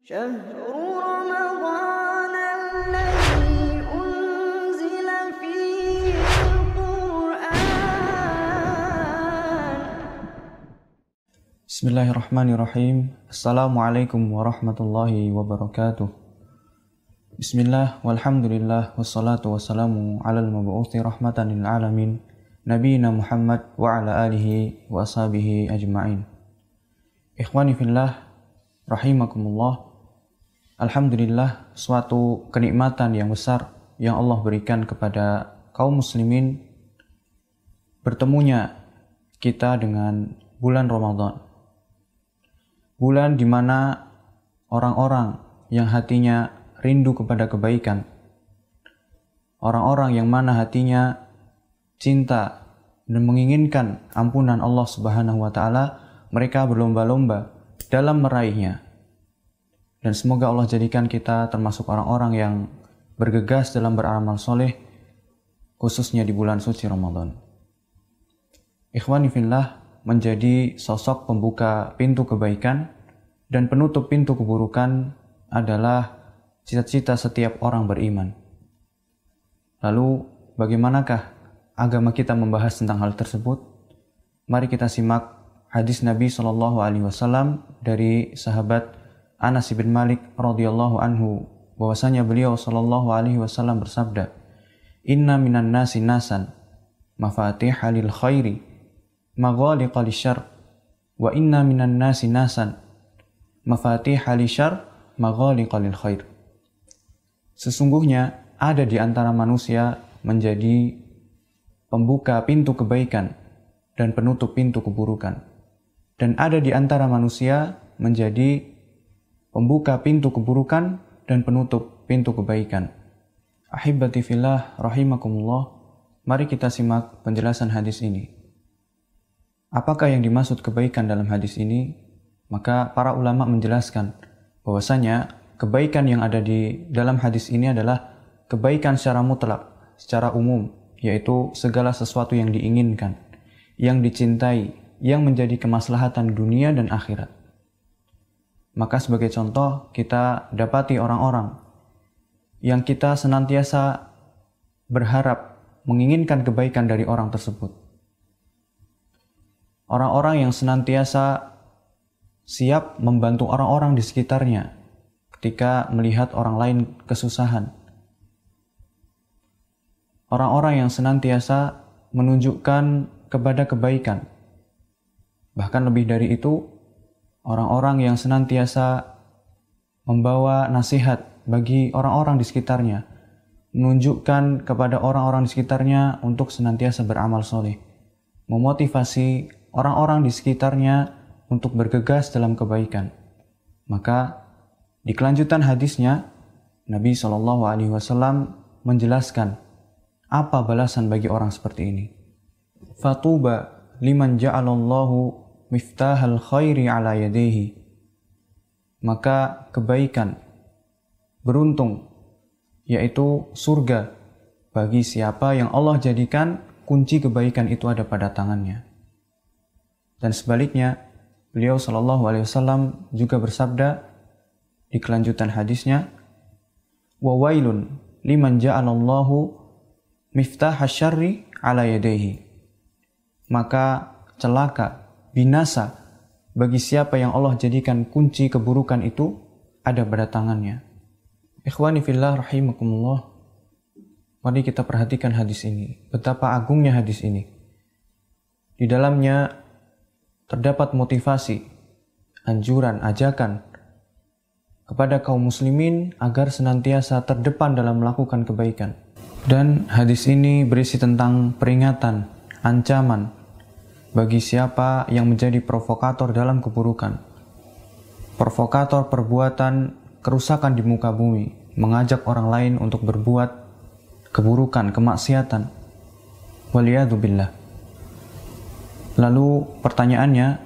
شهر رمضان الذي أنزل فيه القرآن. Bismillahirrahmanirrahim. Assalamualaikum warahmatullahi wabarakatuh. Bismillah, walhamdulillah, wassalatu wassalamu ala al-mabu'uthi rahmatan lil alamin, nabiyina Muhammad wa ala alihi wa ashabihi ajma'in. Ikhwani fillah, rahimakumullah. Alhamdulillah, suatu kenikmatan yang besar yang Allah berikan kepada kaum muslimin bertemunya kita dengan bulan Ramadan. Bulan di mana orang-orang yang hatinya rindu kepada kebaikan, orang-orang yang mana hatinya cinta dan menginginkan ampunan Allah Subhanahu wa taala, mereka berlomba-lomba dalam meraihnya. Dan semoga Allah jadikan kita termasuk orang-orang yang bergegas dalam beramal soleh, khususnya di bulan suci Ramadan. Ikhwani fillah, menjadi sosok pembuka pintu kebaikan dan penutup pintu keburukan adalah cita-cita setiap orang beriman. Lalu, bagaimanakah agama kita membahas tentang hal tersebut? Mari kita simak hadis Nabi SAW dari sahabat Anas bin Malik radhiyallahu anhu, bahwasanya beliau SAW bersabda, "Inna minan nasi nasan mafatiha lil khairi maghaliqa lisyarr, wa inna minan nasi nasan mafatiha lisyarr maghaliqa lil khair." Sesungguhnya ada di antara manusia menjadi pembuka pintu kebaikan dan penutup pintu keburukan. Dan ada di antara manusia menjadi pembuka pintu keburukan dan penutup pintu kebaikan. Ahibati fillah rahimakumullah, mari kita simak penjelasan hadis ini. Apakah yang dimaksud kebaikan dalam hadis ini? Maka para ulama menjelaskan bahwasanya kebaikan yang ada di dalam hadis ini adalah kebaikan secara mutlak, secara umum, yaitu segala sesuatu yang diinginkan, yang dicintai, yang menjadi kemaslahatan dunia dan akhirat. Maka sebagai contoh, kita dapati orang-orang yang kita senantiasa berharap menginginkan kebaikan dari orang tersebut. Orang-orang yang senantiasa siap membantu orang-orang di sekitarnya ketika melihat orang lain kesusahan. Orang-orang yang senantiasa menunjukkan kepada kebaikan. Bahkan lebih dari itu, orang-orang yang senantiasa membawa nasihat bagi orang-orang di sekitarnya, menunjukkan kepada orang-orang di sekitarnya untuk senantiasa beramal soleh, memotivasi orang-orang di sekitarnya untuk bergegas dalam kebaikan. Maka di kelanjutan hadisnya, Nabi SAW menjelaskan apa balasan bagi orang seperti ini. Fatuba liman ja'alallahu miftahal khairi ala yadayhi. Maka kebaikan, beruntung, yaitu surga bagi siapa yang Allah jadikan kunci kebaikan itu ada pada tangannya. Dan sebaliknya, beliau SAW juga bersabda di kelanjutan hadisnya, wa wailun liman ja'alallahu miftahal syarri ala yadayhi. Maka celaka, binasa bagi siapa yang Allah jadikan kunci keburukan itu ada pada tangannya. Ikhwani fillah rahimakumullah, mari kita perhatikan hadis ini. Betapa agungnya hadis ini. Di dalamnya terdapat motivasi, anjuran, ajakan kepada kaum muslimin agar senantiasa terdepan dalam melakukan kebaikan. Dan hadis ini berisi tentang peringatan, ancaman bagi siapa yang menjadi provokator dalam keburukan, provokator perbuatan kerusakan di muka bumi, mengajak orang lain untuk berbuat keburukan, kemaksiatan. Waliyadzubillah. Lalu pertanyaannya,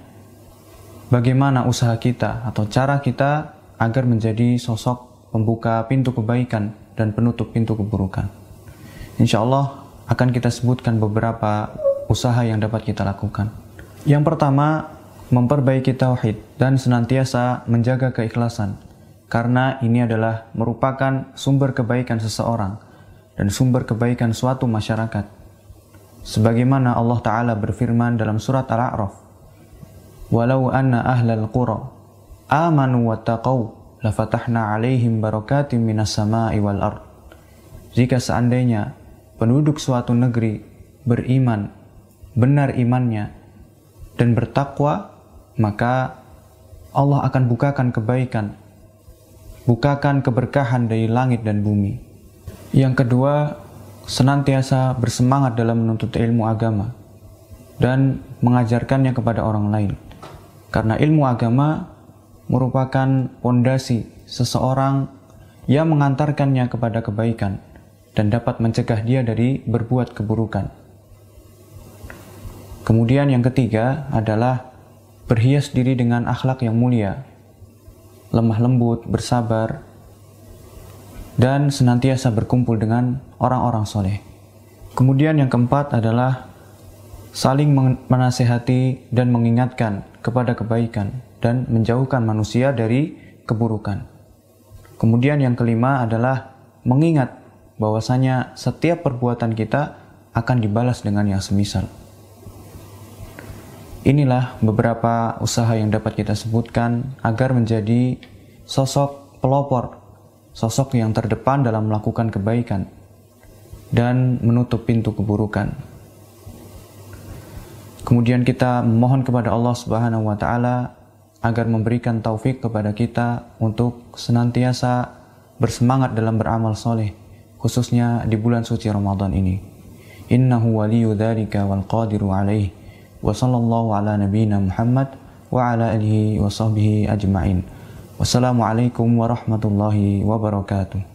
bagaimana usaha kita atau cara kita agar menjadi sosok pembuka pintu kebaikan dan penutup pintu keburukan? Insya Allah akan kita sebutkan beberapa usaha yang dapat kita lakukan. Yang pertama, memperbaiki tauhid dan senantiasa menjaga keikhlasan. karena ini adalah merupakan sumber kebaikan seseorang dan sumber kebaikan suatu masyarakat. Sebagaimana Allah Ta'ala berfirman dalam surat Al-A'raf, "Walau anna ahlal qura amanu wattaqau lafatahna 'alaihim barakatim minas sama'i wal ard." Jika seandainya penduduk suatu negeri beriman, benar imannya, dan bertakwa, maka Allah akan bukakan kebaikan, bukakan keberkahan dari langit dan bumi. Yang kedua, senantiasa bersemangat dalam menuntut ilmu agama dan mengajarkannya kepada orang lain. Karena ilmu agama merupakan pondasi seseorang yang mengantarkannya kepada kebaikan dan dapat mencegah dia dari berbuat keburukan. Kemudian yang ketiga adalah berhias diri dengan akhlak yang mulia, lemah lembut, bersabar, dan senantiasa berkumpul dengan orang-orang soleh. Kemudian yang keempat adalah saling menasehati dan mengingatkan kepada kebaikan dan menjauhkan manusia dari keburukan. Kemudian yang kelima adalah mengingat bahwasanya setiap perbuatan kita akan dibalas dengan yang semisal. Inilah beberapa usaha yang dapat kita sebutkan agar menjadi sosok pelopor, sosok yang terdepan dalam melakukan kebaikan dan menutup pintu keburukan. Kemudian kita memohon kepada Allah Subhanahu wa Ta'ala agar memberikan taufik kepada kita untuk senantiasa bersemangat dalam beramal soleh, khususnya di bulan suci Ramadan ini. Innahu waliyu dzalika wal qadiru alaihi. Wa sallallahu ala nabiyyina Muhammad wa ala alihi wa sahbihi ajma'in. Wassalamualaikum warahmatullahi wabarakatuh.